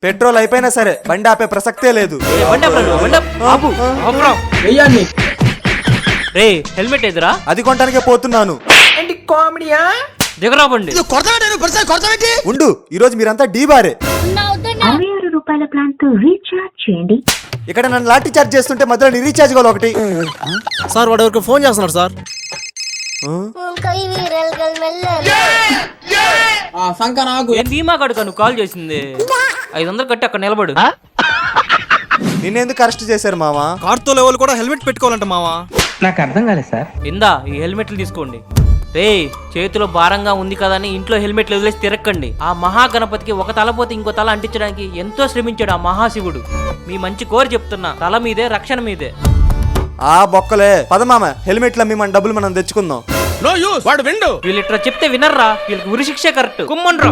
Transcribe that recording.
Petrol అయిపోయినా సరే బండి ఆపే ప్రసక్తే లేదు. రే హెల్మెట్ ఎదురా, అది కొనడానికే పోతున్నాను. దిగరా బండి. ఉండు, ఈరోజు మీరంతా డీబారే. 66 రూపాయల ప్లాన్ తో రీఛార్జ్ చేయండి. ఇక్కడ నన్ను లాఠీ చార్జ్ చేస్తుంటే మధ్యలో నీ రీఛార్జ్ కావాలి ఒకటి. సార్ వాడు ఎవరికి ఫోన్ చేస్తున్నాడు సార్. ఏం ధీమా కడుక నువ్వు కాల్ చేసింది? 500 కట్టి అక్కడ నిలబడు. నిన్నెందుకు అరెస్ట్ చేశారు మావా? కార్తో లెవెల్ కూడా హెల్మెట్ పెట్టుకోవాలంట మావా. నాకు అర్థం కాలేదు సార్. ఇందా ఈ హెల్మెట్లు తీసుకోండి. రే చేతిలో భారంగా ఉంది కదా అని ఇంట్లో హెల్మెట్లు వదిలేసి తిరక్కండి. ఆ మహాగణపతికి ఒక తల పోతే ఇంకో తల అంటించడానికి ఎంతో శ్రమించాడు ఆ మహాశివుడు. మీ మంచి కోరి చెప్తున్నా, తల మీదే రక్షణ మీదే. ఆ బొక్కలే పద మామ, హెల్మెట్లు అమ్మి మన డబ్బులు మనం తెచ్చుకుందాం. నో యూస్ వాడు విండు. వీళ్ళు ఇట్లా చెప్తే వినర్రా, వీళ్ళకి ఉరి శిక్షే కరెక్ట్. కుమ్మన్రా.